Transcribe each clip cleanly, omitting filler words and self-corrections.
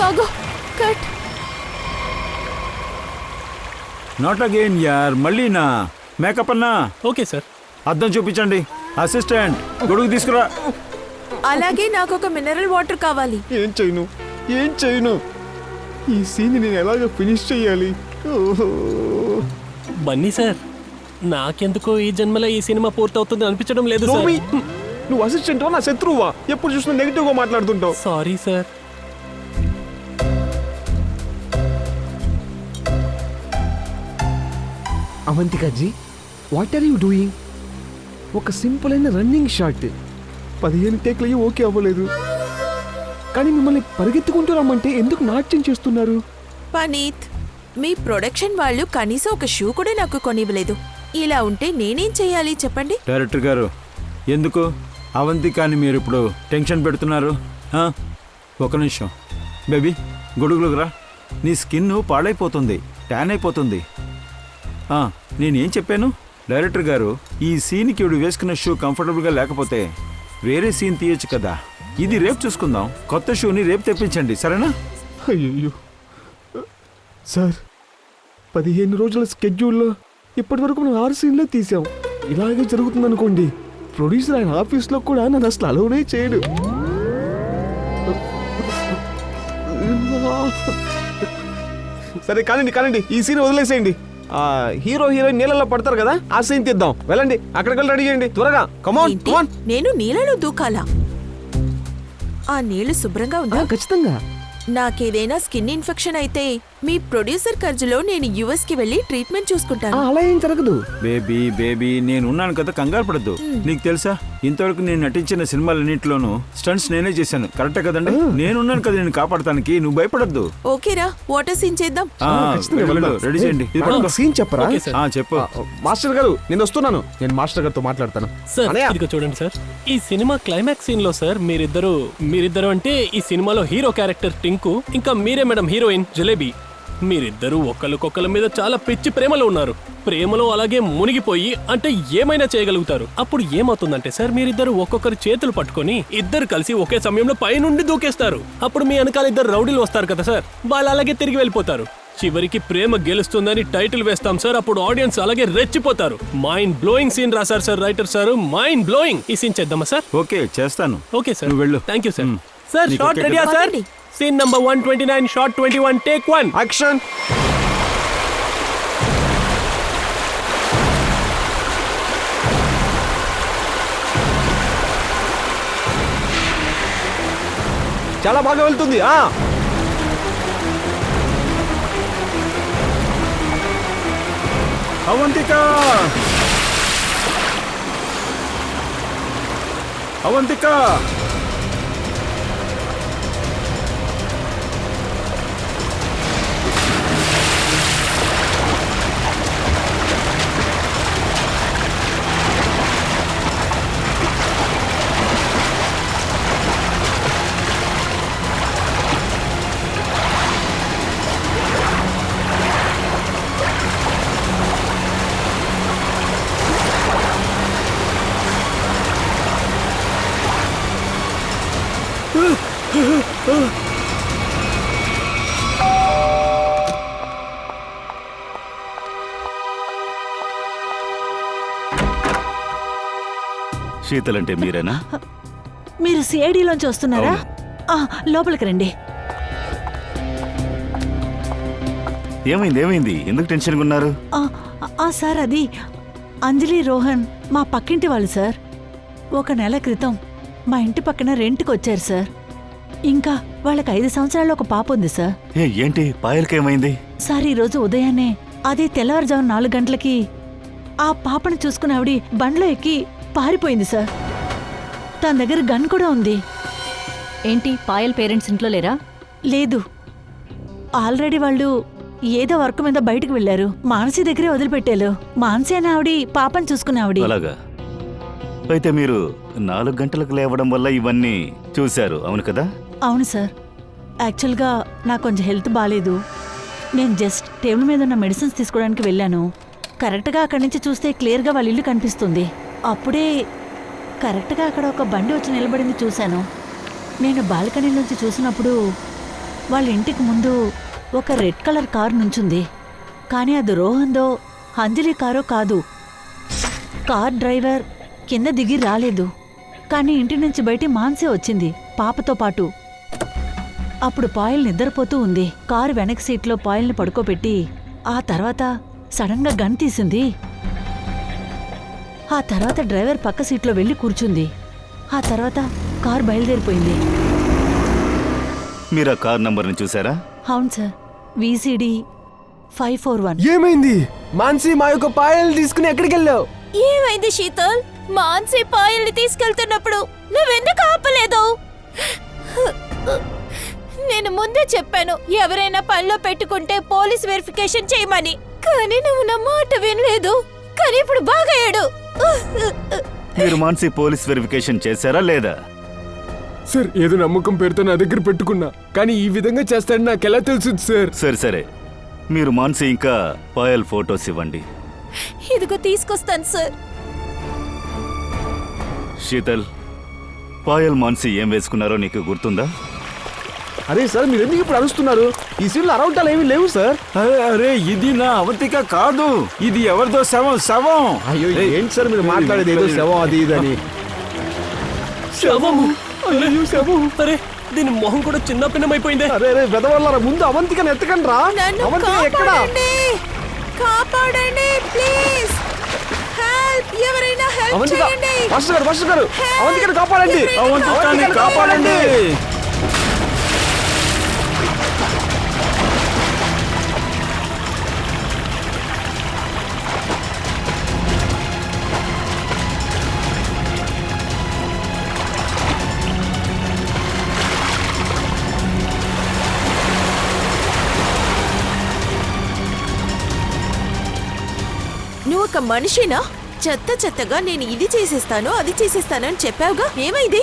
ఆగు cut. Not again యార్, మళ్ళీనా? Makeup అన్నా? Okay sir. అద్దం చూపించండి. అసిస్టెంట్ గొడుగు తీసుకురా. అలాగే నాకు ఒక మినరల్ వాటర్ కావాలి. ఏం చేయను ఈ సీన్ నేను ఎలాగో ఫినిష్ చెయ్యాలి. బన్నీ సార్, నాకెందుకో ఈ జన్మలో ఈ సినిమా పూర్తవుతుంది అనిపించడం లేదు సార్. టోమీ, నువ్వు అసిస్టెంట్ నా శత్రువా? ఎప్పుడు చూసినా నెగిటివ్ గా మాట్లాడుతుంటావు. Sorry sir. అవంతికాజీ, what are you doing? ఒక సింపుల్ అయిన రన్నింగ్ షాట్ 15 టేక్లు ఓకే అవ్వలేదు, కానీ మిమ్మల్ని పరిగెత్తుకుంటూ రమ్మంటే ఎందుకు నాట్యం చేస్తున్నారు? పనీత్, మీ ప్రొడక్షన్ వాళ్ళు కనీసం ఒక షూ కూడా నాకు కొనివ్వలేదు. ఇలా ఉంటే నేనేం చేయాలి చెప్పండి? డైరెక్టర్ గారు, ఎందుకు అవంతికాని మీరు ఇప్పుడు టెన్షన్ పెడుతున్నారు? ఒక నిమిషం బేబీ, గొడుగులుగా రా. నీ స్కిన్ పాడైపోతుంది, ట్యాన్ అయిపోతుంది. నేనేం చెప్పాను? డైరెక్టర్ గారు, ఈ సీన్కి ఇవి వేసుకున్న షూ కంఫర్టబుల్గా లేకపోతే వేరే సీన్ తీయొచ్చు కదా. ఇది రేపు చూసుకుందాం. కొత్త షూని రేపు తెప్పించండి, సరేనా? అయ్యో సార్, 15 రోజుల స్కెడ్యూల్లో ఇప్పటి వరకు మనం 6 సీన్లే తీసాం. ఇలాగే జరుగుతుందనుకోండి, ప్రొడ్యూసర్ ఆయన ఆఫీస్లో కూడా నన్ను అసలు అలౌనే చేయడు. సరే కానండి, ఈ సీన్ వదిలేసేయండి. హీరో హీరోయిన్ నీళ్ళలో పడతారు కదా, ఆ సీన్ తీద్దాం. వెళ్ళండి, అక్కడికి వెళ్ళి రెడీ చేయండి త్వరగా. కమాన్. నేను నీళ్ళలో దూకాలా? ఆ నీళ్లు శుభ్రంగా ఉందా? ఖచ్చితంగా. నాకేదైనా స్కిన్ ఇన్ఫెక్షన్ అయితే మీ ప్రొడ్యూసర్ ఖర్చులో నేను యుఎస్ కి వెళ్లి ట్రీట్మెంట్ చూసుకుంటాను. అలా ఏం జరగదు. బేబీ నేను ఉన్నాను కదా, కంగారు పడద్దు. నీకు తెలుసా, ఇంతవరకు నేను నటించిన సినిమాలన్నింటిలోనూ స్టంట్స్ నేనే చేశాను. కరెక్టే కదండి? నేనున్నాను కదా నేను కాపాడటానికి, నువ్వు భయపడద్దు. ఓకేరా, వాటర్ సీన్ చేద్దాం. రెడీ చేయండి. సీన్ చెప్పరా? చెప్పు. మాస్టర్ గారు, నేను వస్తున్నాను. నేను మాస్టర్ గారితో మాట్లాడతాను. సార్ ఇదిగో చూడండి సార్, ఈ సినిమా క్లైమాక్స్ సీన్ లో సార్ మీరిద్దరు అంటే ఈ సినిమాలో హీరో క్యారెక్టర్ టింకు, ఇంకా మీరే మేడం హీరోయిన్ జలేబీ. మీరిద్దరూ ఒకళ్ళకొకళ్ళ మీద చాలా పిచ్చి ప్రేమలో ఉన్నారు. ప్రేమలో అలాగే మునిగిపోయి అంటే ఏమైనా చేయగలుగుతారు. అప్పుడు ఏమవుతుందంటే సార్, మీరిద్దరు ఒక్కొక్కరి చేతులు పట్టుకొని ఇద్దరు కలిసి ఒకే సమయంలో పైనుండి దూకేస్తారు. అప్పుడు మీ వెనకాల 2 రౌడీలు వస్తారు కదా సార్, వాళ్ళు అలాగే తిరిగి వెళ్ళిపోతారు. చివరికి ప్రేమ గెలుస్తుందని టైటిల్ వేస్తాం సార్. అప్పుడు ఆడియన్స్ అలాగే రెచ్చిపోతారు. మైండ్ బ్లోయింగ్ సీన్ రాశారు sir writer sir, mind blowing. ఈ సీన్ చేద్దామా సార్? ఓకే, చేస్తాను. ఓకే సార్, వెళ్ళు. Thank you sir. Sir shot రెడీయా sir? Scene number 129, shot 21, take 1, action. చాలా బాగా వెళ్తుంది. అవంతిక శీతలంటే మీరేనా? మీరు సిఐడిలోంచి వస్తున్నారా? లోపలికి రండి. ఏమైంది? ఎందుకు టెన్షన్గా ఉన్నారు? సార్, అది అంజలి రోహన్ మా పక్కింటి వాళ్ళు సార్. 1 నెల క్రితం మా ఇంటి పక్కన రెంట్కి వచ్చారు సార్. ఇంకా వాళ్ళకి 5 సంవత్సరాల ఒక పాప ఉంది సార్. ఏంటి పాయలకేమైంది? సార్, ఈరోజు ఉదయాన్నే అదే తెల్లవారుజాము 4 గంటలకి ఆ పాపను చూసుకుని ఆవిడ బండ్లో ఎక్కి పారిపోయింది సార్. తన దగ్గర గన్ కూడా ఉంది. ఏంటి, పాయల్ పేరెంట్స్ ఇంట్లో లేరా? లేదు, ఆల్రెడీ వాళ్ళు ఏదో వర్క్ మీద బయటకు వెళ్లారు. మానసి దగ్గరే వదిలిపెట్టారు. మానసి అని ఆవిడ పాపను చూసుకుని ఆవిడ. అలాగా? అయితే మీరు 4 గంటలకు లేవడం వల్ల ఇవన్నీ చూశారు, అవును కదా? అవును సార్. యాక్చువల్గా నాకు కొంచెం హెల్త్ బాగాలేదు. నేను జస్ట్ టేబుల్ మీద ఉన్న మెడిసిన్స్ తీసుకోవడానికి వెళ్ళాను. కరెక్ట్గా అక్కడి నుంచి చూస్తే క్లియర్గా వాళ్ళ ఇల్లు కనిపిస్తుంది. అప్పుడే కరెక్ట్గా అక్కడ ఒక బండి వచ్చి నిలబడింది చూశాను. నేను బాల్కనీ నుంచి చూసినప్పుడు వాళ్ళ ఇంటికి ముందు ఒక రెడ్ కలర్ కారు నుంచుంది. కానీ అది రోహన్దో అంజలి కారో కాదు. కార్ డ్రైవర్ కింద దిగి రాలేదు. కానీ ఇంటి నుంచి బయట మాన్సే వచ్చింది పాపతో పాటు. అప్పుడు పాయల్ నిద్రపోతూ ఉంది. కారు వెనక సీట్లో పాయల్ని పడుకోబెట్టి ఆ తర్వాత సడన్ గా గన్ తీసింది. ఆ తర్వాత డ్రైవర్ పక్క సీట్లో వెళ్లి కూర్చుంది. ఆ తర్వాత కారు బయలుదేరిపోయింది. మీరు ఆ కార్ నంబర్ని చూసారా? అవును సార్, VCD 541. ఏమైంది? మాన్సి మా యొక్క పాయలు తీసుకుని ఎక్కడికి వెళ్ళావు? ఏమైంది శీతల్? మాన్సి పాయల్ని తీసుకెళ్తున్నప్పుడు నువ్వెందుకు ఆపలేదు? నేను ముందే చెప్పాను ఎవరైనా పనిలో పెట్టుకుంటే పోలీస్ వెరిఫికేషన్ చేయమని. కానీ నువ్వు నా మాట వినలేదు. కానీ ఇప్పుడు బాగా ఏడు. మీరు మాన్సి పోలీస్ వెరిఫికేషన్ చేశారా లేదా? సార్, ఏదో నమ్మకం పేరుతో నా దగ్గర పెట్టుకున్నా, కానీ ఈ విధంగా చేస్తాడని నాకెలా తెలుసుది సార్? సరే సరే, మీరు మాన్సి ఇంకా పాయల్ ఫోటోస్ ఇవ్వండి. ఇదిగో తీసుకొస్తాను సార్. శీతల్, పాయల్ మాన్సి ఏం వేసుకున్నారో నీకు గుర్తుందా? అరే సార్, మీరు ఎందుకు ఇప్పుడు అరుస్తున్నారు? ఈ సీన్లో అరవటాలు ఏమీ లేవు సార్. అరే ఇది నా అవంతిక కాదు, ఇది ఎవరిదో శవం. అయ్యో, ఏయ్, ఏంటి సార్ మీరు మాట్లాడేది? ఏదో శవం అది ఇదని. శవము? అయ్యో, శవం. అరే దీని మొహం కూడా చిన్న భిన్నమైపోయిందే. అరే అరే వెదవల్లారా, ముందు అవంతికని ఎత్తకండి రా. నన్ను అవంతిక ఎక్కడా? కాపాడండి ప్లీజ్. హెల్ప్, ఎవరైనా హెల్ప్ అవంతిక, చేయండి. మాస్టర్ గారు అవంతికని కాపాడండి. అవంతికని కాపాడండి. నువ్వు ఒక మనిషినా? చెత్తగా నేను ఇది చేసేస్తాను అది చేసేస్తాను అని చెప్పావుగా, ఏమైంది?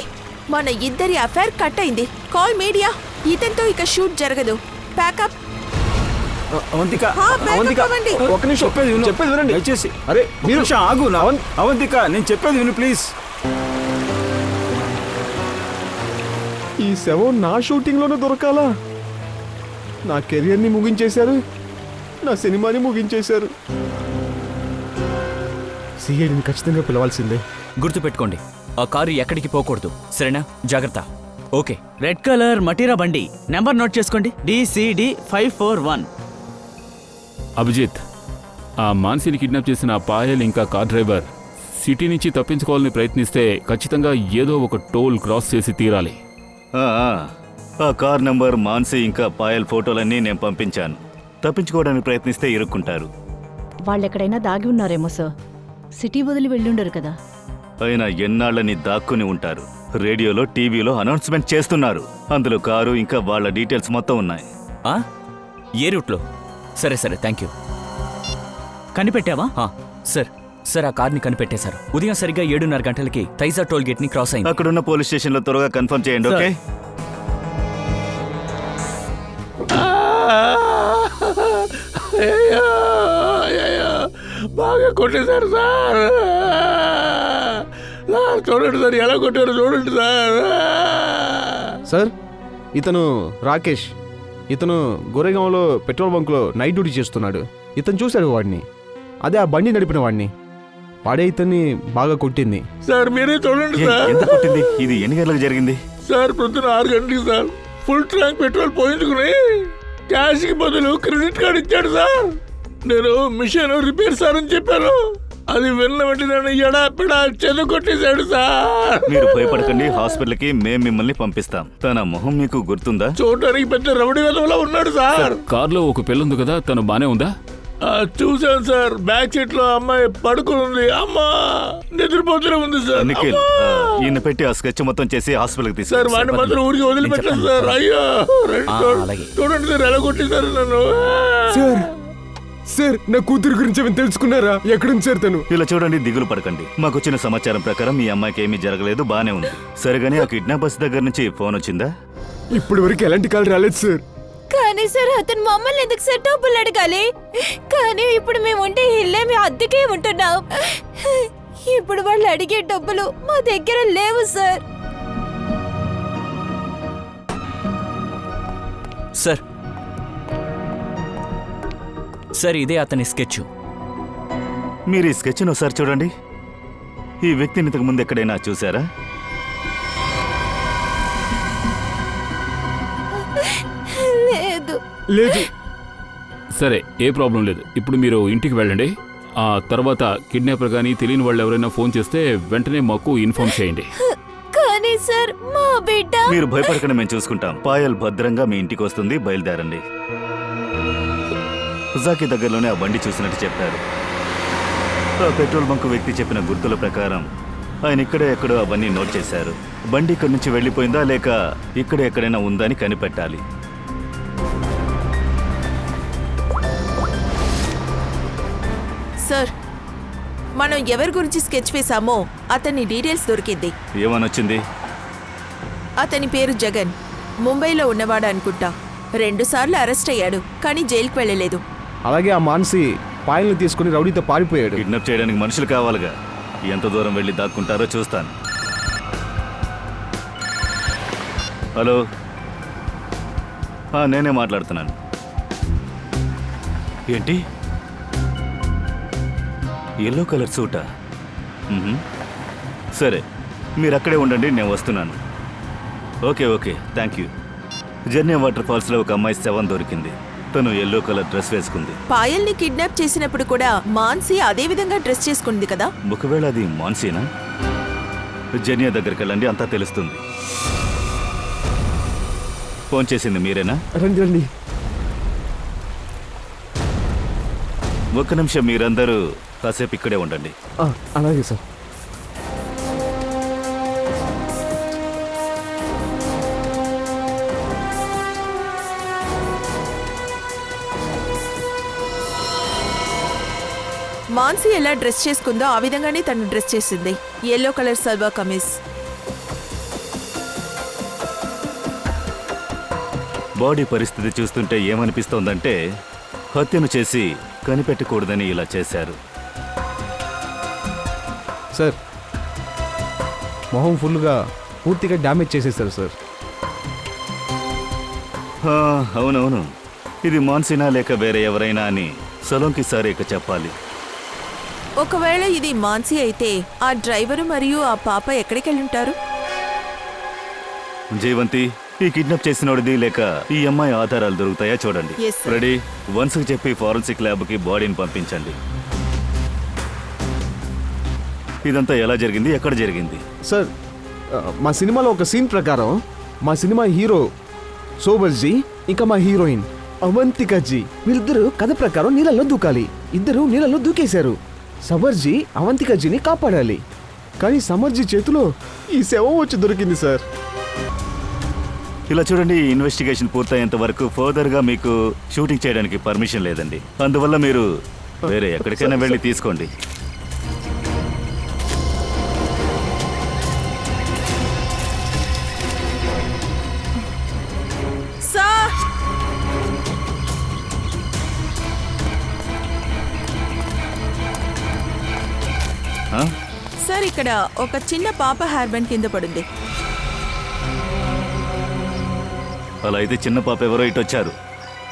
మన ఇద్దరి అఫైర్ కట్ అయింది. Call media. ఇతనితో ఇక షూట్ జరగదు. ప్యాకప్. అవంతిక, అవంతిక, ఒక్క నిమిషం చెప్పేది వినండి. దయచేసి. అరే మీరు మీరు నిమిషం ఆగు. అవంతిక, నేను చెప్పేది విను ప్లీజ్. ఈ శవం నా షూటింగ్లోనే దొరకాలా? నా కెరియర్ని ముగించేశారు, నా సినిమాని ముగించేశారు. సిఐడిని ఖచ్చితంగా పిలవాల్సిందే. గుర్తుపెట్టుకోండి, ఆ కారు ఎక్కడికి పోకూడదు, సరేనా? జాగ్రత్త. ఓకే. రెడ్ కలర్ మటీరా బండి నెంబర్ నోట్ చేసుకోండి, DCD 541. అభిజిత్, ఆ మాన్సిని కిడ్నాప్ చేసిన ఆ పాయల్ ఇంకా కార్ డ్రైవర్ సిటీ నుంచి తప్పించుకోవాలని ప్రయత్నిస్తే ఖచ్చితంగా ఏదో ఒక టోల్ క్రాస్ చేసి తీరాలి. ఆ కార్ నంబర్, మాన్సి ఇంకా పాయల్ ఫోటోలన్నీ నేను పంపించాను. తప్పించుకోవడానికి ప్రయత్నిస్తే ఇరుక్కుంటారు. వాళ్ళెక్కడైనా దాగి ఉన్నారేమో సార్. సిటీ వదిలి వెళ్ళుండరు కదా. అయినా ఎన్నాళ్ళని దాక్కుని ఉంటారు. రేడియోలో, టీవీలో అనౌన్స్మెంట్ చేస్తున్నారు. అందులో కారు ఇంకా వాళ్ళ డీటెయిల్స్ మొత్తం ఉన్నాయి. ఏ రూట్లో? సరే సరే, థ్యాంక్ యూ. కనిపెట్టావా? సార్ ఆ కార్ని కనిపెట్టేశారు. ఉదయం సరిగ్గా 7:30 గంటలకి తైజా టోల్ గేట్ ని క్రాస్ అయింది. అక్కడున్న పోలీస్ స్టేషన్లో త్వరగా కన్ఫర్మ్ చేయండి. ఓకే? బాగా కొట్టేశారు సార్. చూడండి సార్, ఎలా కొట్టారు చూడండి సార్. సార్, ఇతను రాకేష్. ఇతను గోరేగాంలో పెట్రోల్ బంక్లో నైట్ డ్యూటీ చేస్తున్నాడు. ఇతను చూశాడు వాడిని, అదే ఆ బండి నడిపిన వాడిని. వాడే ఇతన్ని బాగా కొట్టింది. సార్ మీరే చూడండి సార్. ఎంత కొట్టింది? ఇది ఎన్ని గంటలకు జరిగింది? సార్ పొద్దున 6 గంటలకి సార్. ఫుల్ ట్యాంక్ పెట్రోల్ పోయించుకుని క్యాష్కి బదులు క్రెడిట్ కార్డు ఇచ్చాడు సార్. నేను మిషన్ రిపేర్ సార్ అని చెప్పాను. అది విన్న వెంటనే ఎడాపెడా చెద కొట్టేశాడు సార్. మీరు భయపడకండి, హాస్పిటల్కి మేము మిమ్మల్ని పంపిస్తాం. తన మొహం మీకు గుర్తుందా? చూడటానికి పెద్ద రౌడీ విధంలో ఉన్నాడు సార్. కార్లో ఒక పిల్లుంది కదా, తను బానే ఉందా? చూశాను సార్. బ్యాక్ సీట్ లో అమ్మాయి పడుకుంది. అమ్మా నిద్రపోతూనే ఉంది సార్. నిఖిల్, ఈయన పెట్టి ఆ స్కెచ్ మొత్తం చేసి హాస్పిటల్కి సార్ తీసుకెళ్ళి. వాడిని మాత్రం ఊరికి వదిలిపెట్టాను సార్. అయ్యో అలాగే. చూడండి సార్ ఎలా కొట్టేశారు నన్ను. సార్, నా కూతురు గురించి ఏమైనా తెలుసుకున్నారా? ఎక్కడుంది సార్ తను? ఇలా చూడండి, దిగులు పడకండి. మాకు వచ్చిన సమాచారం ప్రకారం మీ అమ్మాయికి ఏమీ జరగలేదు, బానే ఉంది. సరిగానే ఆ కిడ్నాపర్స్ దగ్గర నుంచి ఫోన్ వచ్చిందా? ఇప్పటి వరకు ఎలాంటి కాల్ రాలేదు సార్. కానీ సార్ అతను మమ్మల్ని ఎందుకు సార్ డబ్బులు అడగాలి? కానీ ఇప్పుడు మేము ఉంటే ఇల్లేమి అద్దెకే ఉంటున్నాం. ఇప్పుడు వాళ్ళు అడిగే డబ్బులు మా దగ్గర లేవు సార్. సార్ సార్ ఇదే అతని స్కెచ్. మీరు ఈ స్కెచ్ను ఒకసారి చూడండి. ఈ వ్యక్తిని ఇంతకు ముందు ఎక్కడైనా చూసారా? లేదు. లేదు. సరే, ఏ ప్రాబ్లం లేదు. ఇప్పుడు మీరు ఇంటికి వెళ్ళండి. ఆ తర్వాత కిడ్నాపర్ కానీ తెలియని వాళ్ళు ఎవరైనా ఫోన్ చేస్తే వెంటనే మాకు ఇన్ఫార్మ్ చేయండి. కానీ సార్ మా బిడ్డ. మీరు భయపడకుండా మేము చూసుకుంటాం. పాయల్ భద్రంగా మీ ఇంటికి వస్తుంది. బయలుదేరండి. హుజాకి దగ్గరలోనే ఆ బండి చూసినట్టు చెప్పారు. ఆ పెట్రోల్ బంక్ వ్యక్తి చెప్పిన గుర్తుల ప్రకారం ఆయన ఇక్కడే ఎక్కడో అవన్నీ నోట్ చేశారు. బండి ఇక్కడి నుంచి వెళ్ళిపోయిందా లేక ఇక్కడ ఎక్కడైనా ఉందా అని కనిపెట్టాలి. సార్, మనం ఎవరి గురించి స్కెచ్ వేశామో అతని డీటెయిల్స్ దొరికింది. ఏమనొచ్చింది? అతని పేరు జగన్. ముంబైలో ఉన్నవాడు అనుకుంటా. 2 సార్లు అరెస్ట్ అయ్యాడు, కానీ జైలుకి వెళ్ళలేదు. అలాగే ఆ మాన్సి పాయల్ని తీసుకుని రౌడీతో పారిపోయాడు. కిడ్నాప్ చేయడానికి మనుషులు కావాలిగా. ఎంత దూరం వెళ్ళి దాక్కుంటారో చూస్తాను. హలో, నేనే మాట్లాడుతున్నాను. ఏంటి? ఎల్లో కలర్ సూటా? సరే, మీరు అక్కడే ఉండండి, నేను వస్తున్నాను. Okay, thank you. జర్నీ వాటర్ ఫాల్స్లో ఒక అమ్మాయి శవం దొరికింది. తను ఎల్లో కలర్ డ్రెస్ వేసుకుంది. పాయల్ని కిడ్నాప్ చేసినప్పుడు కూడా మాన్సి అదే విధంగా డ్రెస్ చేసుకుంది కదా. ఒకవేళ అది మాన్సీనా? జర్నీ దగ్గరికి వెళ్ళండి, అంతా తెలుస్తుంది. ఫోన్ చేసింది మీరేనా? రండి రండి. ఒక్క నిమిషం, మీరందరూ కాసేపు ఇక్కడే ఉండండి. అలాగే సార్. మాన్సి ఎలా డ్రెస్ చేసుకుందో ఆ విధంగానే తను డ్రెస్ చేసింది. Yellow colour salwar kameez. Body పరిస్థితి చూస్తుంటే ఏమనిపిస్తోందంటే హత్యను చేసి కనిపెట్టకూడదని ఇలా చేశారు. సార్, మొహం ఫుల్గా పూర్తిగా డ్యామేజ్ చేసేసారు సార్. అవునవును, ఇది మాన్సీనా లేక వేరే ఎవరైనా అని సలోంకి సార్ ఇక చెప్పాలి. ఒకవేళ ఇది మాన్సి అయితే ఆ డ్రైవరు మరియు ఆ పాప ఎక్కడికి వెళ్ళుంటారు? జయవంతి, ఈ కిడ్నాప్ చేసినోడిది లేక ఈ అమ్మాయి ఆధారాలు దొరుకుతాయా చూడండి. Yes, sir. రెడీ? వన్స్కి చెప్పి ఫారెన్సిక్ ల్యాబ్కి బాడీని పంపించండి. ఇదంతా ఎలా జరిగింది, ఎక్కడ జరిగింది? సార్, మా సినిమాలో ఒక సీన్ ప్రకారం మా సినిమా హీరో సోబర్జీ ఇంకా మా హీరోయిన్ అవంతికజీ వీళ్ళిద్దరూ కథ ప్రకారం నీళ్ళల్లో దూకాలి. ఇద్దరు నీళ్ళల్లో దూకేశారు. సమర్జీ అవంతికజీని కాపాడాలి. కానీ సమర్జీ చేతిలో ఈ శవం వచ్చి దొరికింది సార్. ఇలా చూడండి, ఈ ఇన్వెస్టిగేషన్ పూర్తయ్యేంత వరకు ఫర్దర్గా మీకు షూటింగ్ చేయడానికి పర్మిషన్ లేదండి. అందువల్ల మీరు వేరే ఎక్కడికైనా వెళ్ళి తీసుకోండి. సార్, సార్, ఇక్కడ ఒక చిన్న పాప హెయిర్ బ్యాండ్ కింద పడింది. అలా అయితే చిన్న పాప ఎవరో ఇటు వచ్చారు.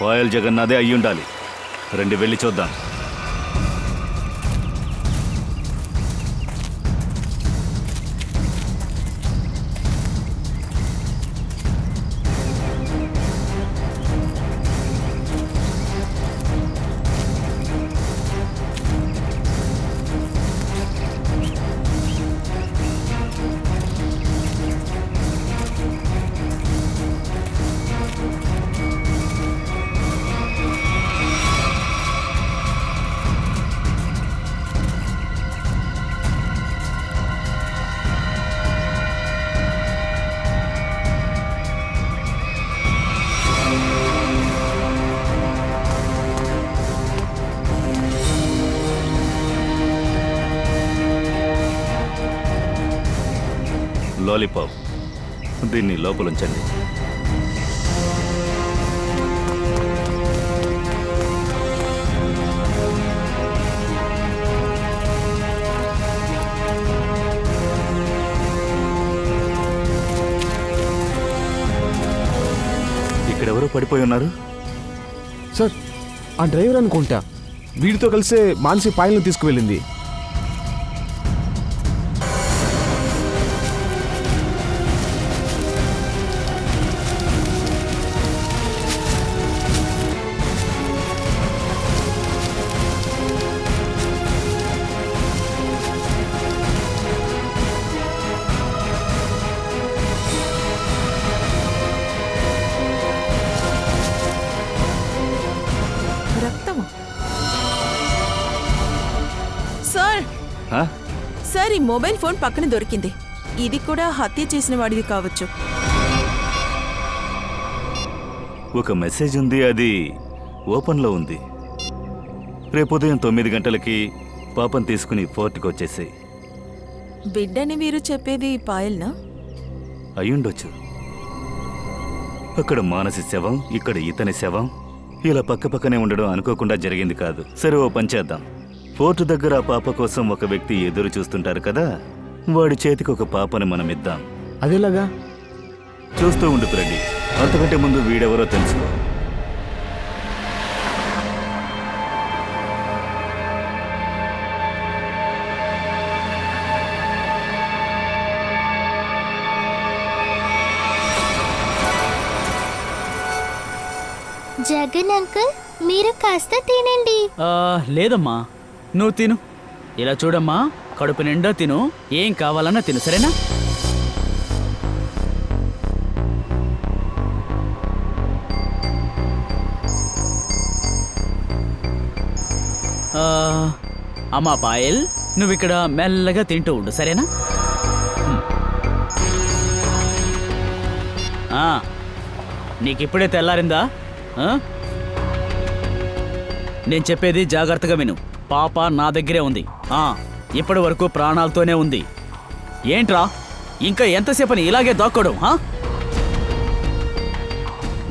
పాయల్ జగన్నాథే అయ్యి ఉండాలి. రండి, వెళ్ళి చూద్దాం. లాలీపాప్, దీన్ని లోపలుంచండి. ఇక్కడెవరో పడిపోయి ఉన్నారు. సార్ ఆ డ్రైవర్ అనుకుంటా వీడితో కలిసే మానసి పాయలను తీసుకువెళ్ళింది. రక్తమా? సార్ ఆ? సార్, ఈ మొబైల్ ఫోన్ పక్కన దొరికింది. ఇది కూడా హత్య చేసిన వాడిది కావచ్చు. ఒక మెసేజ్ ఉంది, అది ఓపెన్లో ఉంది. రేపు ఉదయం 9 గంటలకి పాపం తీసుకుని ఫోర్ట్కి వచ్చేసి. బిడ్డని మీరు చెప్పేది పాయల్నా? అయ్యుండొచ్చు. అక్కడ మానసి శవం, ఇక్కడ ఇతని శవం ఇలా పక్కపక్కనే ఉండడం అనుకోకుండా జరిగింది కాదు. సరే, ఓ పని చేద్దాం. ఫోర్ట్ దగ్గర ఆ పాప కోసం ఒక వ్యక్తి ఎదురు చూస్తుంటారు కదా, వాడి చేతికి ఒక పాపని మనం ఇద్దాం. అదేలాగా? చూస్తూ ఉండు ఫ్రెండి, అంతకంటే ముందు వీడెవరో తెలుసుకో. జగన్ అంకుల్, మీరు కాస్త తినండి. లేదమ్మా, నువ్వు తిను. ఇలా చూడమ్మా, కడుపు నిండా తిను, ఏం కావాలన్నా తిను, సరేనా? అమ్మా పాయల్, నువ్వు ఇక్కడ మెల్లగా తింటూ ఉండు, సరేనా? నీకిప్పుడే తెల్లారిందా? నేను చెప్పేది జాగ్రత్తగా విను. పాప నా దగ్గరే ఉంది. ఇప్పటి వరకు ప్రాణాలతోనే ఉంది. ఏంట్రా ఇంకా ఎంతసేపని ఇలాగే దాక్కోవడం?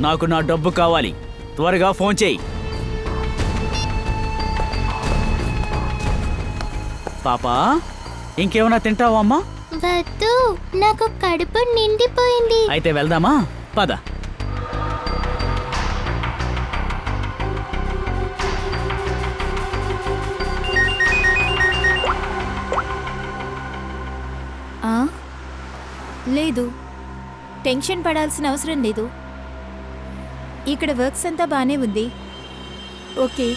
నాకు నా డబ్బు కావాలి, త్వరగా ఫోన్ చేయి. పాపా, ఇంకేమైనా తింటావా అమ్మా? వద్దు, నాకు కడుపు నిండిపోయింది. అయితే వెళ్దామా? పద. లేదు, టెన్షన్ పడాల్సిన అవసరం లేదు. ఇక్కడ వర్క్స్ అంతా బానే ఉంది. ఓకే.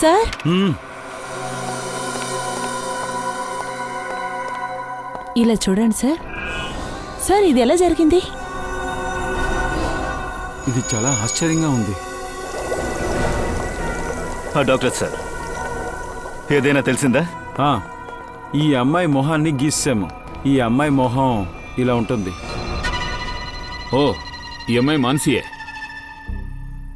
సార్, ఇలా చూడండి సార్. సార్, ఇది ఎలా జరిగింది? ఇది చాలా ఆశ్చర్యంగా ఉంది. డాక్టర్ సార్, ఏదైనా తెలిసిందా? ఈ అమ్మాయి మొహాన్ని గీసాము. ఈ అమ్మాయి మొహం ఇలా ఉంటుంది. ఓ, ఈ అమ్మాయి మానసియే.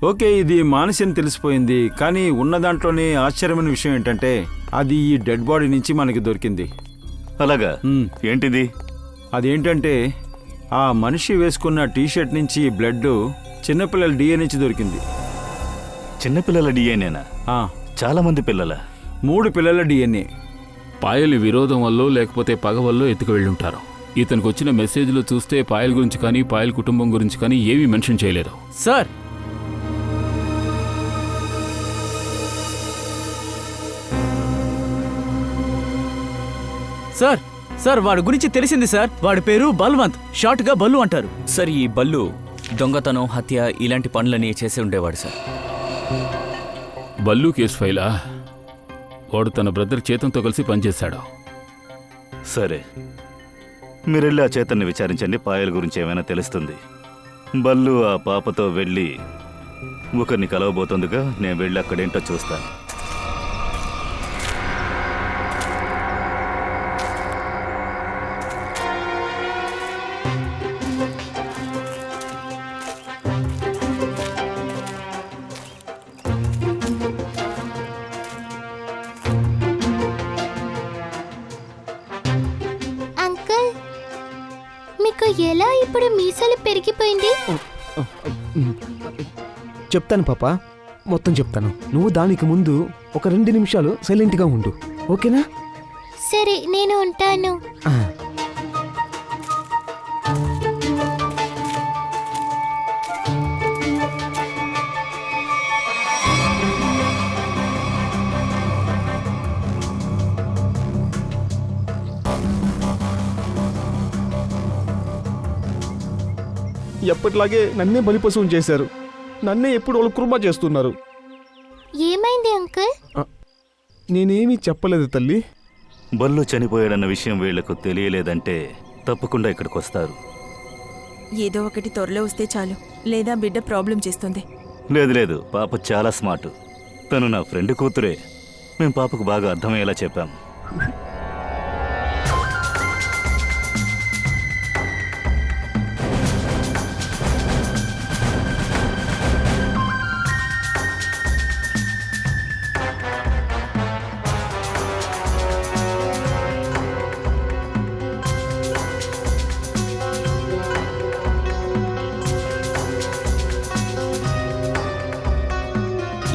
ఓకే, ఇది మానసి అని తెలిసిపోయింది. కానీ ఉన్న దాంట్లోనే ఆశ్చర్యమైన విషయం ఏంటంటే అది ఈ డెడ్ బాడీ నుంచి మనకి దొరికింది. అలాగా? ఏంటిది? అదేంటంటే ఆ మనిషి వేసుకున్న టీషర్ట్ నుంచి బ్లడ్ చిన్నపిల్లల డిఎన్ఏ నుంచి దొరికింది. చిన్నపిల్లల డిఎన్ఏనా? చాలా మంది పిల్లల? 3 పిల్లల డిఎన్ఏ. పాయల్ విరోధం వల్ల లేకపోతే పగ వల్ల ఎత్తుకు వెళ్ళుంటారు. ఇతనికి వచ్చిన మెసేజ్లో చూస్తే పాయల్ గురించి కానీ పాయల్ కుటుంబం గురించి కానీ ఏమీ మెన్షన్ చేయలేదు. సార్, సార్ సార్ వాడి గురించి తెలిసింది సార్. వాడి పేరు బల్వంత్, షార్ట్ గా బల్లు అంటారు. సార్ ఈ బల్లు దొంగతనం, హత్య ఇలాంటి పనులని చేసి ఉండేవాడు సార్. బల్లు కేసు ఫైలా? వాడు తన బ్రదర్ చేతంతో కలిసి పనిచేశాడు. సరే, మీరెళ్ళి ఆ చేతన్ని విచారించండి. పాయల గురించి ఏమైనా తెలుస్తుంది. బల్లు ఆ పాపతో వెళ్ళి ఒకరిని కలవబోతుందిగా. నేను వెళ్ళి అక్కడేంటో చూస్తాను. అంకుల్, మీకు ఎలా ఇప్పుడు మీసాలు పెరిగిపోయింది? చెప్తాను పాప, మొత్తం చెప్తాను. నువ్వు దానికి ముందు ఒక 2 నిమిషాలు సైలెంట్గా ఉండు, ఓకేనా? సరే, నేను ఉంటాను. ఆ. ఎప్పటిలాగే నన్నే బలిపశువుని చేశారు. నన్నే ఎప్పుడు వాళ్ళు కుర్మా చేస్తున్నారు. ఏమైంది అంకుల్? నేనేమీ చెప్పలేదు తల్లి. బల్లు చనిపోయాడన్న విషయం వీళ్లకు తెలియలేదంటే తప్పకుండా ఇక్కడికి వస్తారు. ఏదో ఒకటి త్వరలో వస్తే చాలు, లేదా బిడ్డ ప్రాబ్లం చేస్తుంది. లేదు లేదు, పాప చాలా స్మార్ట్. తను నా ఫ్రెండ్ కూతురే. మేం పాపకు బాగా అర్థమయ్యేలా చెప్పాం.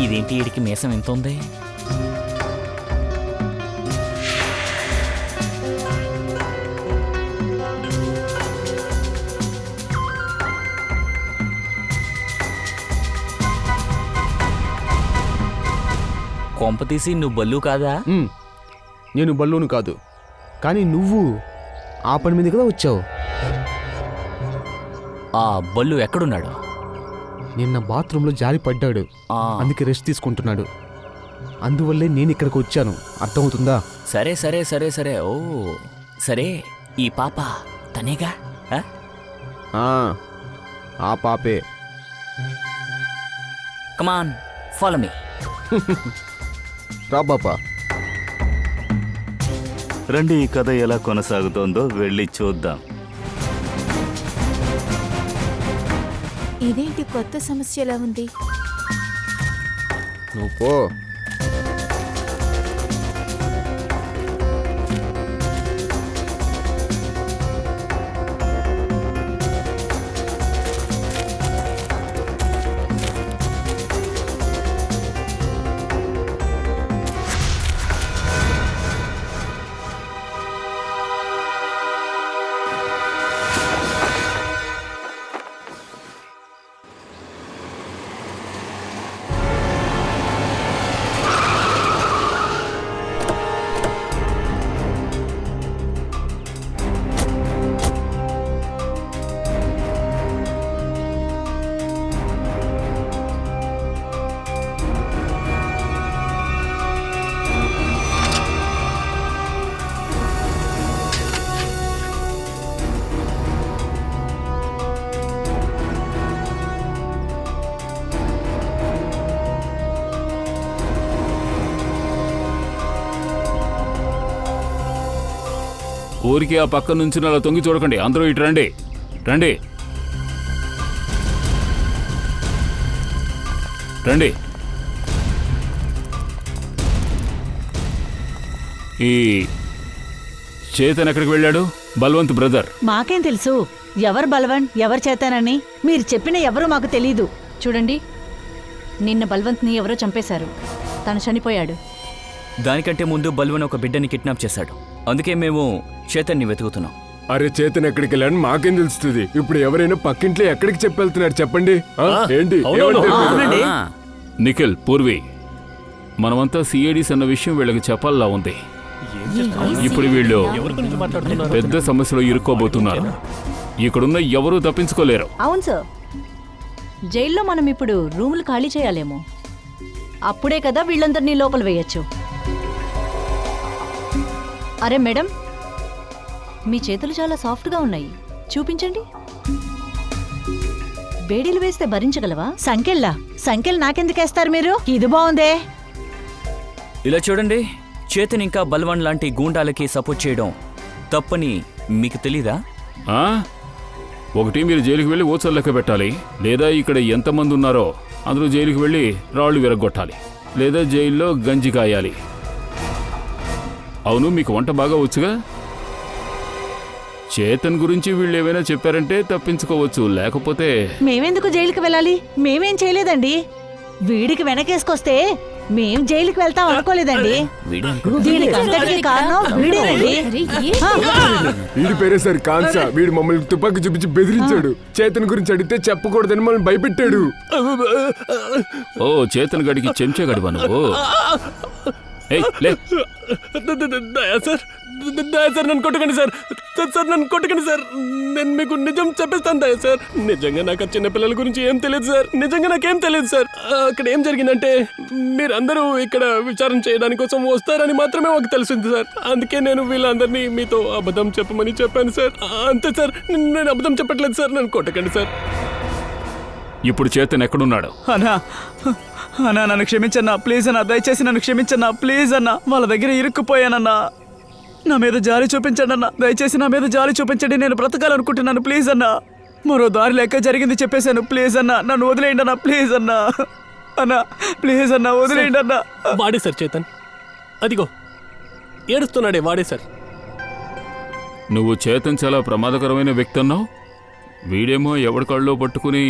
ఇదేంటి వీడికి మీసం ఎంత ఉంది? కొంప తీసి నువ్వు బల్లు కాదా? నేను బల్లును కాదు, కానీ నువ్వు ఆ పని మీద కదా వచ్చావు. ఆ బల్లు ఎక్కడున్నాడు? నిన్న బాత్రూంలో జారి పడ్డాడు, అందుకే రెస్ట్ తీసుకుంటున్నాడు. అందువల్లే నేను ఇక్కడికి వచ్చాను, అర్థమవుతుందా? సరే సరే సరే సరే. ఓ సరే, ఈ పాప తనేగా? ఆ పాపే. కమాన్, ఫాలో మీ. రా బాబా. రండి, ఈ కథ ఎలా కొనసాగుతోందో వెళ్ళి చూద్దాం. ఇదేంటి కొత్త సమస్యలా ఉంది? నువ్వు పో. ఊరికి ఆ పక్క నుంచి అలా తొంగి చూడకండి. అందరూ ఇటు రండి, రండి రండి. ఈ చేతన్ ఎక్కడికి వెళ్ళాడు? బల్వంత్ బ్రదర్. మాకేం తెలుసు ఎవరు బలవన్ ఎవరు చేతానని? మీరు చెప్పిన ఎవరు మాకు తెలీదు. చూడండి, నిన్న బల్వంత్ని ఎవరో చంపేశారు. తను చనిపోయాడు. దానికంటే ముందు బల్వన్ ఒక బిడ్డని కిడ్నాప్ చేశాడు. అందుకే మేము చేతన్ని వెతుకుతున్నాం. అరే, చేతన్ ఎక్కడికి వెళ్ళాను మాకేం తెలుస్తుంది? ఇప్పుడు ఎవరైనా పక్కింట్లో ఎక్కడికి చెప్పెళ్తున్నారు చెప్పండి. ఏంటి? నిఖిల్, పూర్వి, మనమంతా సిఐడీస్ అన్న విషయం వీళ్ళకి చెప్పాలా ఉంది. ఇప్పుడు వీళ్ళు ఎవరి గురించి మాట్లాడుతున్నారు? పెద్ద సమస్యలో ఇరుక్కోబోతున్నారు. ఇక్కడున్న ఎవరూ తప్పించుకోలేరు. అవును సార్, జైల్లో మనం ఇప్పుడు రూములు ఖాళీ చేయాలేమో. అప్పుడే కదా వీళ్ళందరినీ లోపల వేయచ్చు. అరే మేడం, మీ చేతులు చాలా సాఫ్ట్గా ఉన్నాయి, చూపించండి. వేడిలు వేస్తే భరించగలవా? సంఖ్యలు నాకెందుకేస్తారు మీరు? ఇది బాగుందే. ఇలా చూడండి, చేతన్ ఇంకా బల్వాన్ లాంటి గూండాలకి సపోర్ట్ చేయడం తప్పని మీకు తెలీదా? ఆ? ఒకటి మీరు జైలుకి వెళ్ళి ఓచలు లెక్క పెట్టాలి, లేదా ఇక్కడ ఎంతమంది ఉన్నారో అందరూ జైలుకి వెళ్ళి రాళ్ళు విరగొట్టాలి, లేదా జైల్లో గంజి కాయాలి. అవును, మీకు వంట బాగా వచ్చుగా? చేతన్ గురించి వీళ్ళు ఏమైనా చెప్పారంటే తప్పించుకోవచ్చు, లేకపోతే మేమెందుకు జైలుకి వెళ్ళాలి? మేమేం చేయలేదండి. వీడికి వెనకేసుకొస్తే మేం జైలుకి వెళ్తాం అనుకోలేదండి. దీనికి అంతటికీ కారణం వీడేనండి. వీడి పేరే సార్ కాన్సా. వీడు మమ్మల్ని తుపాకీ చూపించి బెదిరించాడు. చేతన్ గురించి అడిగితే చెప్పకూడదని మమ్మల్ని భయపెట్టాడు. ఓ చేతన్ గడికి చెంచా గడివా నువ్వు? ఏయ్, లే. దయా సార్, దయా సార్, నన్ను కొట్టకండి సార్. సార్ నన్ను కొట్టకండి సార్. నేను మీకు నిజం చెప్పేస్తాను దయా సార్. నిజంగా నాకు చిన్న పిల్లల గురించి ఏం తెలియదు సార్. నిజంగా నాకేం తెలియదు సార్. అక్కడ ఏం జరిగిందంటే మీరందరూ ఇక్కడ విచారణ చేయడానికి కోసం వస్తారని మాత్రమే మాకు తెలిసింది సార్. అందుకే నేను వీళ్ళందరినీ మీతో అబద్ధం చెప్పమని చెప్పాను సార్. అంతే సార్, నేను అబద్ధం చెప్పట్లేదు సార్. నన్ను కొట్టకండి సార్. ఇప్పుడు చేతన్ ఎక్కడున్నాడు? అన్నా అన్నా, నన్ను క్షమించన్నా ప్లీజ్ అన్నా, దయచేసి నన్ను క్షమించన్నా ప్లీజ్ అన్నా. వాళ్ళ దగ్గర ఇరుక్కుపోయానన్నా. నా మీద జాలి చూపించండి అన్నా, దయచేసి నా మీద జాలి చూపించండి. నేను బ్రతకాలనుకుంటున్నాను ప్లీజ్ అన్నా. మరో దారి లెక్క జరిగింది చెప్పేశాను ప్లీజ్ అన్నా. నన్ను వదిలేయండి అన్నా ప్లీజ్ అన్నా. అన్నా ప్లీజ్ అన్నా, వదిలేయండి అన్నా. వాడే సార్ చేతన్, అదిగో ఏడుస్తున్నాడే వాడే సార్. నువ్వు చేతన్ చాలా ప్రమాదకరమైన వ్యక్తి అన్నావు. వీడేమో ఎవడి కాళ్ళలో పట్టుకుని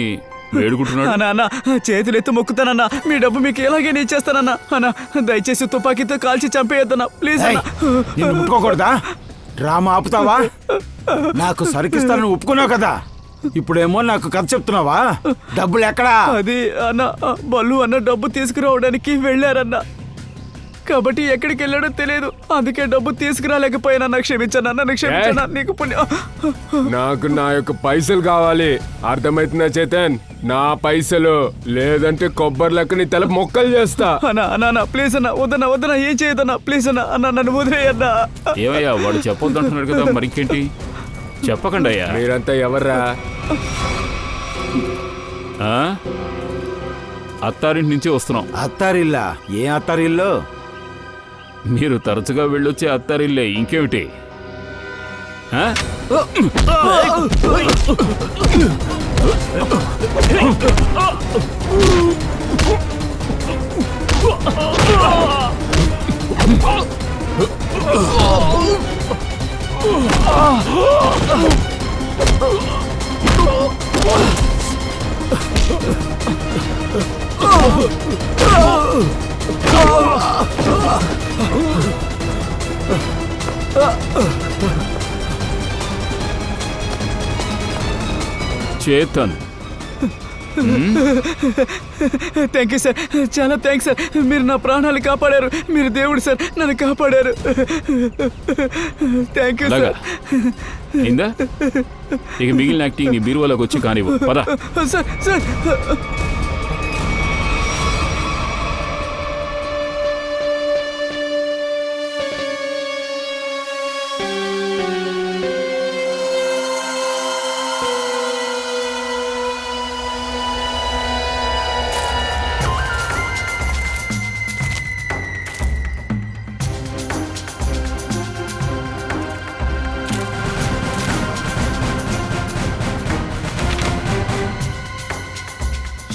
వేడుకుంటున్నాడు. అన్నా అన్నా, చేతులు ఎత్తు మొక్కుతానన్నా. మీ డబ్బు మీకు ఎలాగైనా ఇచ్చేస్తానన్నా. అన్నా దయచేసి తుపాకీతో కాల్చి చంపేయద్దన్నా ప్లీజ్ అన్నా. నిన్ను ముట్టుకోకూడదా? డ్రామా ఆపుతావా? నాకు సరికిస్తానని ఒప్పుకున్నావు కదా, ఇప్పుడేమో నాకు కథ చెప్తున్నావా? డబ్బులు ఎక్కడా? అది అన్న బల్లు అన్న డబ్బు తీసుకురావడానికి వెళ్ళారన్నా. కాబట్టి ఎక్కడికి వెళ్ళాడో తెలియదు, అందుకే డబ్బు తీసుకురాలేకపోయానన్నా. క్షమించన్నా, నన్ను క్షమించన్నా. నీకు పుణ్యం. నాకు నా యొక్క పైసలు కావాలి, అర్థమవుతుందా చేతన్? నా పైసలు, లేదంటే కొబ్బరి లెక్కని తల మొక్కలు చేస్తా. అన్నా అన్నా ప్లీజ్ అన్నా, వద్దన్నా వద్దన్నా, ఏం చేయదన్నా ప్లీజ్ అన్నా. అన్నా నన్ను వదిలేయన్నా. ఏమయ్యా, వాడు చెప్పొద్దంటున్నాడు కదా, మరి ఇంకేంటి? చెప్పకండి అయ్యా. మీరంతా ఎవర్రా? అత్తారింటి నుంచి వస్తున్నాం. అత్తారిల్లా? ఏ అత్తారిల్లు? మీరు తరచుగా వెళ్ళొచ్చే అత్తారిల్లే, ఇంకేమిటి? చేతన్, థ్యాంక్ యూ సార్, చాలా థ్యాంక్స్ సార్. మీరు నా ప్రాణాలు కాపాడారు. మీరు దేవుడు సార్, నన్ను కాపాడారు. Thank you sir. అయిందా? ఇక మిగిలిన యాక్టింగ్ నీ బీరువాలోకి వచ్చి కానివ్వు. పద. Sir sir.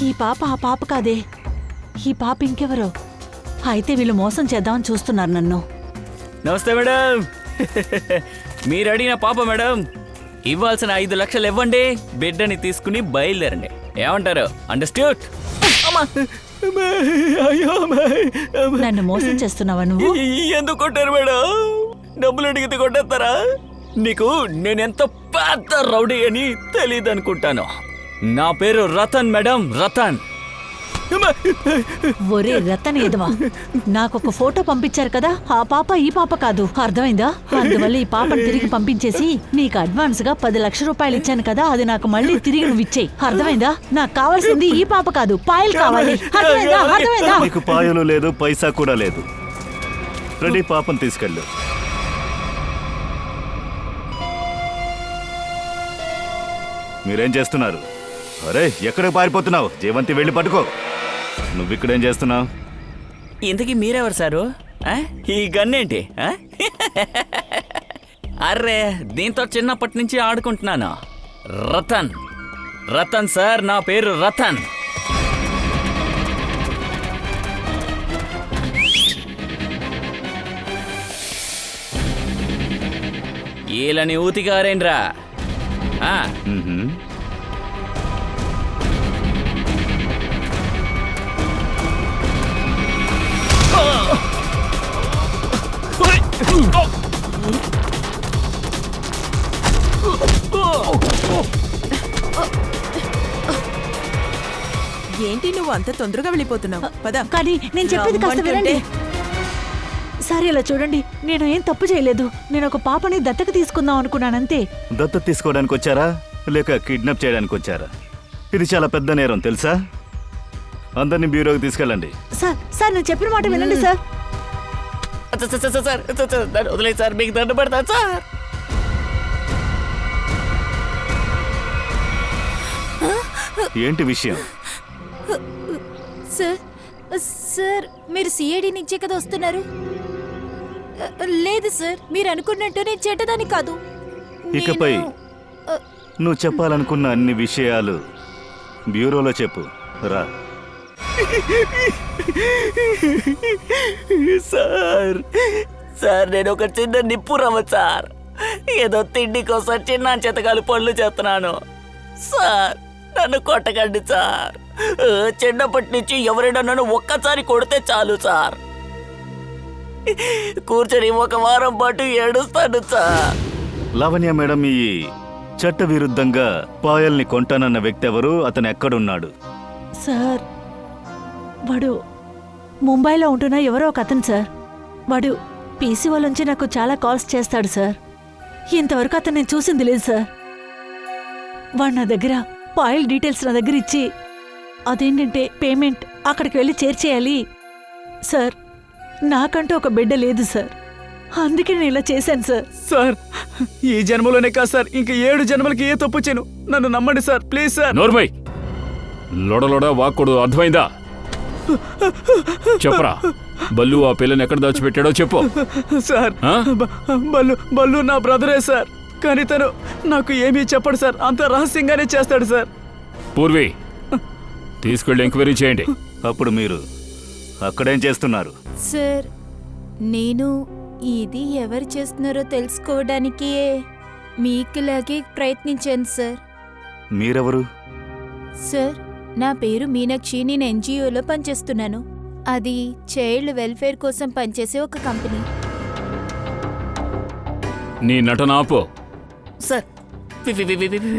ఈ పాప ఆ పాప కాదే, ఈ పాప ఇంకెవరో. అయితే వీళ్ళు మోసం చేద్దామని చూస్తున్నారు నన్ను. నమస్తే మేడం. మీరు అడిగిన పాప మేడం. ఇవ్వాల్సిన 5 లక్షలు ఇవ్వండి, బిడ్డని తీసుకుని బయలుదేరండి. ఏమంటారు? అండర్స్టాండ్? నన్ను మోసం చేస్తున్నావా నువ్వు? ఎందుకు కొట్టారు మేడం? డబ్బులు అడిగితే కొట్టేస్తారా? నీకు నేనెంత పెద్ద రౌడీ అని తెలియదు అనుకుంటాను. నా పేరు రతన్ మేడం, రతన్. ఒరే రతన్ ఏదవా, నాకొక ఫోటో పంపించారు కదా, ఆ పాప ఈ పాప కాదు, అర్థమైందా? అందువల్ల ఈ పాపను తిరిగి పంపించేసి నీకు అడ్వాన్స్ గా 10 లక్షల రూపాయలు ఇచ్చాను కదా, అది నాకు మళ్ళీ తిరిగి నువ్వు ఇచ్చేయి. అర్థమైందా? నాకు కావాల్సింది ఈ పాప కాదు, పాయలు కావాలి. అర్థమైందా? అర్థమైందా? నీకు పాయలు లేదు, పైసా కూడా లేదు. రెడీ, పాపను తీసుకెళ్ళు. మీరేం చేస్తున్నారు? అరే, ఎక్కడికి పారిపోతున్నావు? జయవంతి వెళ్ళి పట్టుకో. నువ్వు ఇక్కడేం చేస్తున్నావు? ఇంతకీ మీరెవరు సారు? ఈ గన్నేంటి? అర్రే, దీంతో చిన్నప్పటి నుంచి ఆడుకుంటున్నాను. రతన్ రతన్ సార్, నా పేరు రతన్. ఈలని ఊతిగారేండ్రా. ఏంటి నువ్వు అంత తొందరగా వెళ్ళిపోతున్నావు? పద. కానీ నేను చెప్పేది కాస్త వినండి. సరే, ఇలా చూడండి, నేను ఏం తప్పు చేయలేదు. నేను ఒక పాపని దత్తత తీసుకుందాం అనుకున్నానంతే. దత్తత తీసుకోవడానికి వచ్చారా లేక కిడ్నాప్ చేయడానికి వచ్చారా? ఇది చాలా పెద్ద నేరం తెలుసా? అందరినీ బ్యూరోకి తీసుకెళ్ళండి. సార్ నేను చెప్పిన మాట వినండి సార్. సార్ వదిలేదు సార్, మీకు దండ పెడతాను సార్. ఏంటి విషయం? సార్ సార్, మీరు సిఐడి నుంచే కదా వస్తున్నారు? లేదు సార్, మీరు అనుకున్నట్టు నేను చెడ్డదాన్ని కాదు. ఇకపై నువ్వు చెప్పాలనుకున్న అన్ని విషయాలు బ్యూరోలో చెప్పు. రా. సార్ సార్, నేను ఒక చిన్న నిప్పురవ్వ సార్. ఏదో తిండి కోసం చిన్న చెతకాలు పనులు చేస్తున్నాను సార్. నన్ను కొట్టకండి సార్. చిన్నప్పటి నుంచి ఎవరైనా నన్ను ఒక్కసారి కొడితే చాలు సార్, కూర్చొని 1 వారం పాటు ఏడుస్తాను సార్. లావణ్య మేడం, ఈ చట్ట విరుద్ధంగా పాయల్ని కొంటానన్న వ్యక్తి ఎవరు? అతను ఎక్కడున్నాడు? సార్, వాడు ముంబైలో ఉంటున్న ఎవరో ఒక అతను సార్. వాడు పీసీఓ నుంచి నాకు చాలా కాల్స్ చేస్తాడు సార్. ఇంతవరకు అతను నేను చూసింది లేదు సార్. వాడు నా దగ్గర పాయల్ డీటెయిల్స్ నా దగ్గర ఇచ్చి, అదేంటంటే పేమెంట్ అక్కడికి వెళ్ళి చేర్చేయాలి సార్. నాకంటూ ఒక బిడ్డ లేదు సార్, అందుకే నేను ఇలా చేశాను సార్. సార్, ఈ జన్మలోనే కాదు సార్, ఇంకా 7 జన్మలకి ఏ తప్పు చేయను. నన్ను నమ్మండి సార్, ప్లీజ్ సార్. నోర్మై, లొడలొడ వాక్కూడదు, అర్థమైందా? చెప్పరా, బల్లు ఆ పిల్లని ఎక్కడ దాచిపెట్టాడో చెప్పు. సార్, బల్లు నా బ్రదరే సార్, కానీ తను నాకు ఏమీ చెప్పడు సార్, అంత రహస్యంగానే చేస్తాడు సార్. పూర్వి, తీసుకెళ్ళి ఎంక్వైరీ చేయండి. అప్పుడు మీరు అక్కడేం చేస్తున్నారు? సార్, నేను ఇది ఎవరు చేస్తున్నారో తెలుసుకోవడానికి మీకులాగే ప్రయత్నించాను సార్. మీరెవరు? సార్, నా పేరు మీనాక్షి. నేను ఎన్జిఓలో పనిచేస్తున్నాను. అది చైల్డ్ వెల్ఫేర్ కోసం పనిచేసే ఒక కంపెనీ. నీ నటన ఆపు. సార్,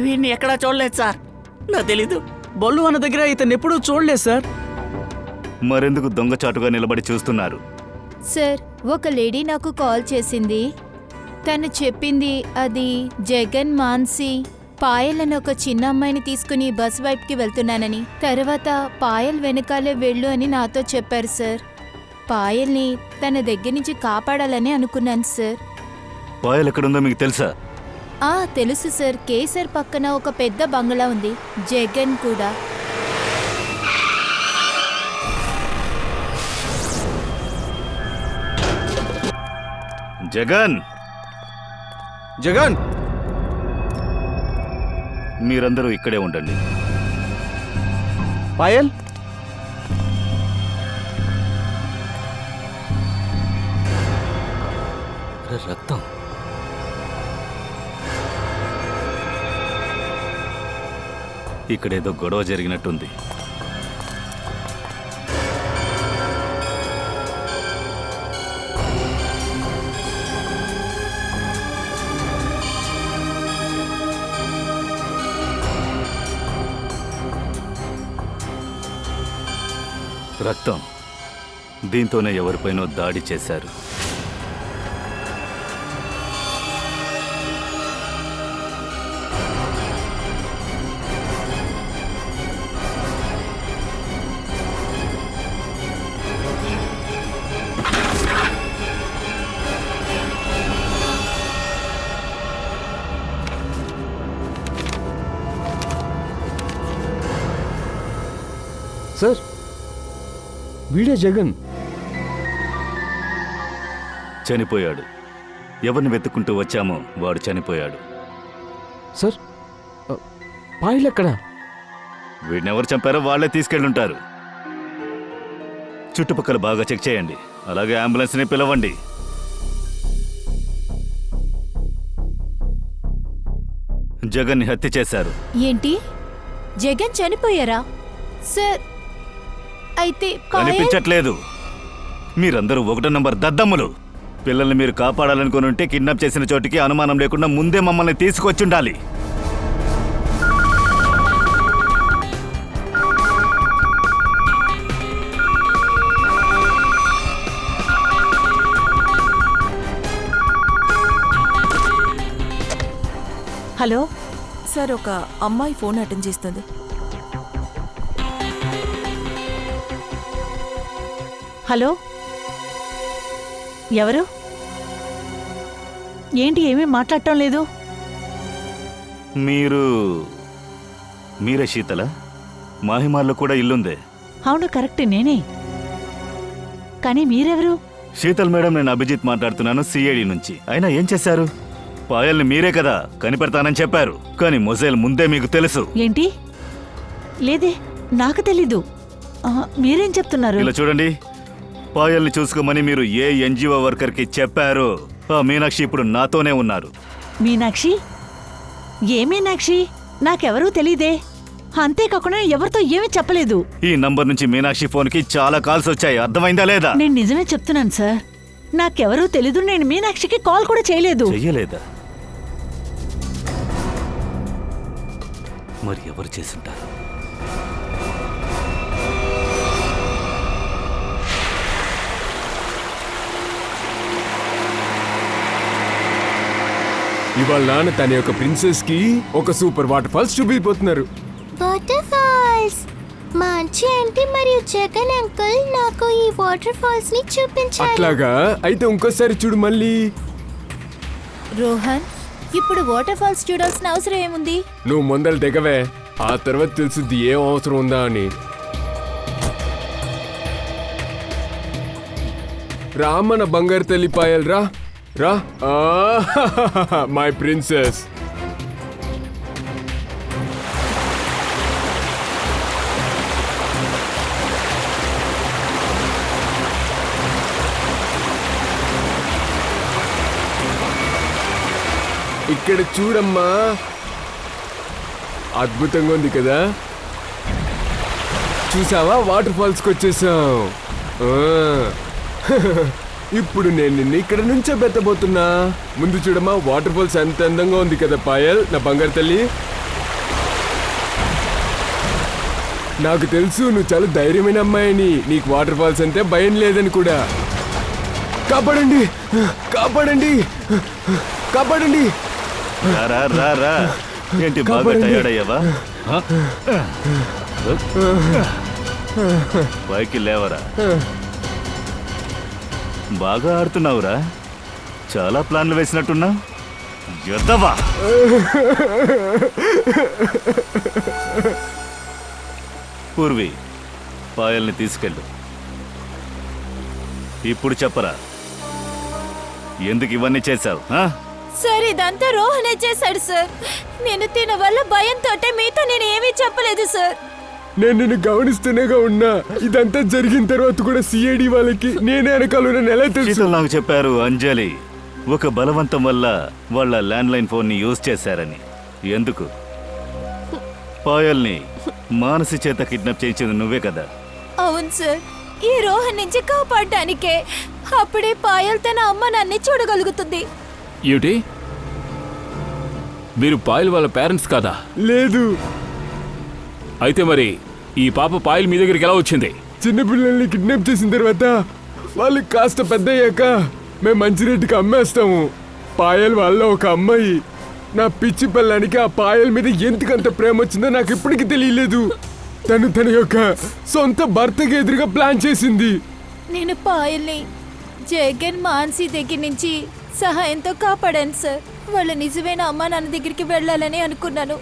వీడిని ఎక్కడా చూడలేదు సార్, నాకు తెలీదు. బొల్లు అన్న దగ్గర ఇతను ఎప్పుడూ చూడలేదు సార్. మరెందుకు దొంగచాటుగా నిలబడి చూస్తున్నారు? సార్, ఒక లేడీ నాకు కాల్ చేసింది. తను చెప్పింది అది జగన్ మాన్సి పాయల్ అని ఒక చిన్న అమ్మాయిని తీసుకుని బస్ వైపుకి వెళ్తున్నానని. తర్వాత పాయల్ వెనకాలే వెళ్ళు అని నాతో చెప్పారు సార్. పాయల్ని తన దగ్గర నుంచి కాపాడాలని అనుకున్నాను సార్. పాయల్ ఎక్కడుందో మీకు తెలుసా? తెలుసు సార్. కేసర్ పక్కన ఒక పెద్ద బంగ్లా ఉంది. జగన్ కూడా. జగన్, జగన్, మీరందరూ ఇక్కడే ఉండండి. పాయల్, రక్తం. ఇక్కడేదో గొడవ జరిగినట్టుంది. రక్తం. దీంతోనే ఎవరిపైనో దాడి చేశారు. సార్ వీడే జగన్. చనిపోయాడు. ఎవరిని వెతుక్కుంటూ వచ్చామో వాడు చనిపోయాడు. సార్ పాయల్ ఎక్కడా? వీడినెవరు చంపారో వాళ్ళే తీసుకెళ్ళుంటారు. చుట్టుపక్కల బాగా చెక్ చేయండి. అలాగే అంబులెన్స్ని పిలవండి. జగన్ని హత్య చేశారు. ఏంటి జగన్ చనిపోయారా సార్? అయితే కనిపించట్లేదు. మీరందరూ 1 నంబర్ దద్దమ్ములు. పిల్లల్ని మీరు కాపాడాలనుకుని ఉంటే కిడ్నాప్ చేసిన చోటికి అనుమానం లేకుండా ముందే మమ్మల్ని తీసుకొచ్చుండాలి. హలో సార్, ఒక అమ్మాయి ఫోన్ అటెండ్ చేస్తుంది. హలో ఎవరు? ఏంటి ఏమీ మాట్లాడటం లేదు? మీరే శీతల? మాహిమాల్లో కూడా ఇల్లుందే. అవును, కరెక్ట్, నేనే. కానీ మీరెవరు? శీతల్ మేడం, నేను అభిజిత్ మాట్లాడుతున్నాను, సిఐడి నుంచి. అయినా ఏం చేశారు? పాయల్ని మీరే కదా కనిపెడతానని చెప్పారు. కానీ మొజైల్ ముందే మీకు తెలుసు. ఏంటి? లేదే, నాకు తెలీదు. మీరేం చెప్తున్నారు? ఇలా చూడండి, పాయల్ని చూసుకోమని మీరు ఏ ఎన్జిఓ వర్కర్కి చెప్పారు? ఆ మీనాక్షి ఇప్పుడు నాతోనే ఉన్నారు. మీనాక్షి? ఏ మీనాక్షి? నాకెవరూ తెలీదే. అంతేకాకుండా ఎవరితో ఏమీ చెప్పలేదు. ఈ నంబర్ నుంచి మీనాక్షి ఫోన్కి చాలా కాల్స్ వచ్చాయి. అర్థమైందా లేదా? నేను నిజమే చెప్తున్నాను సార్. నాకెవరూ తెలీదు. నేను మీనాక్షికి కాల్ కూడా చేయలేదు. చెయ్యలేదా? మరి ఎవరు చేసుంటారు? ఇవాళ నాన్న తన యొక్క ప్రిన్సెస్ కి ఒక సూపర్ వాటర్ ఫాల్స్ చూపిపోతున్నారు. Water falls? మా ఆంటీ మరియు జగన్ అంకుల్ నాకు ఈ వాటర్ ఫాల్స్ ని చూపించారు. అట్లాగా? అయితే ఇంకోసారి చూడు మళ్ళీ. రోహన్, ఇప్పుడు వాటర్ ఫాల్స్ చూడాల్సిన అవసరం ఏముంది? నువ్వు ముందలు దిగవే, ఆ తర్వాత తెలుసుద్ది ఏం అవసరం ఉందా అని. రామన బంగారు తల్లి పాయల్ రా రా. My princess. ఇక్కడ చూడమ్మా, అద్భుతంగా ఉంది కదా. చూసావా, వాటర్ ఫాల్స్కి వచ్చేసాం. ఇప్పుడు నేను నిన్ను ఇక్కడ నుంచే బెత్తబోతున్నా. ముందు చూడమ్మా, వాటర్ ఫాల్స్ ఎంత అందంగా ఉంది కదా పాయల్, నా బంగారు తల్లి. నాకు తెలుసు నువ్వు చాలా ధైర్యమైన అమ్మాయిని. నీకు వాటర్ ఫాల్స్ అంటే భయం లేదని కూడా. కాపాడండి, కాపాడండి, కాపాడండి. ఏంటి బాగా టైర్డ్ అయ్యావా? పైకి లేవరా. బాగా ఆడుతున్నావురా. చాలా ప్లాన్లు వేసినట్టున్నా. యుద్ధవా? పూర్వి, పాయల్ని తీసుకెళ్ళు. ఇప్పుడు చెప్పరా, ఎందుకు ఇవన్నీ చేశావు? సార్, ఇదంతా రోహనే చేశాడు సార్. నేను తిన వల్ల భయంతో మీతో నేను ఏమీ చెప్పలేదు సార్. నేను నిన్ను గమనిస్తూనేగా ఉన్నా. ఇదంతా జరిగిన తర్వాత కూడా సిఐడి వాళ్ళకి నేనే వెనకాల ఎలా తెలుసు? నాకు చెప్పారు అంజలి ఒక బలవంతం వల్ల వాళ్ళ ల్యాండ్లైన్ ఫోన్ ని యూజ్ చేశారని. ఎందుకు? పాయల్ని మానసి చేత కిడ్నాప్ చేయించింది నువ్వే కదా? అవును సార్, ఈ రోహన్ నుంచి కాపాడటానికే. అప్పుడే పాయల్ తన అమ్మ నన్ను చూడగలుగుతుంది. ఏమిటి? మీరు పాయల్ వాళ్ళ పేరెంట్స్ కాదా? లేదు. అయితే మరి ఈ పాప పాయల్ మీ దగ్గరికి ఎలా వచ్చింది? చిన్నపిల్లల్ని కిడ్నాప్ చేసిన తర్వాత వాళ్ళు కాస్త పెద్ద అయ్యాక మేము మంచి రేటుకి అమ్మేస్తాము. పాయల్ వాళ్ళ ఒక అమ్మాయి నా పిచ్చి పిల్లానికి ఆ పాయల్ మీద ఎందుకంత ప్రేమ వచ్చిందో నాకు ఇప్పటికీ తెలియలేదు. తను తన యొక్క సొంత భర్తకి ఎదురుగా ప్లాన్ చేసింది. నేను పాయల్ని జగన్ మాన్సీ దగ్గర నుంచి సహాయంతో కాపాడాను సార్. వాళ్ళ నిజమైన అమ్మా నాన్న దగ్గరికి వెళ్ళాలని అనుకున్నాను.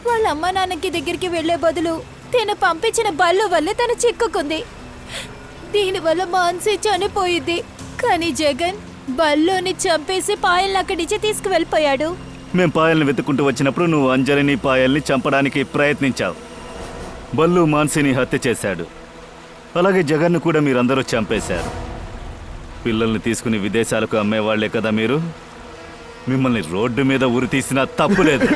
వాళ్ళ అమ్మా నాన్నకి దగ్గరికి వెళ్లే బదులు తను పంపించిన బల్లు వల్ల తను చిక్కుకుంది. దీనివల్ల మాన్సీ చనిపోయింది. కానీ జగన్ బల్లుని చంపేసి పాయల్ని అక్కడి నుంచి తీసుకువెళ్ళిపోయాడు. మేం పాయల్ని వెతుక్కుంటూ వచ్చినప్పుడు నువ్వు అంజలిని పాయల్ని చంపడానికి ప్రయత్నించావు. బల్లు మాన్సీని హత్య చేశాడు. అలాగే జగన్ను కూడా మీరందరూ చంపేశారు. పిల్లల్ని తీసుకుని విదేశాలకు అమ్మేవాళ్లే కదా మీరు. మిమ్మల్ని రోడ్డు మీద ఉరి తీసినా తప్పులేదు.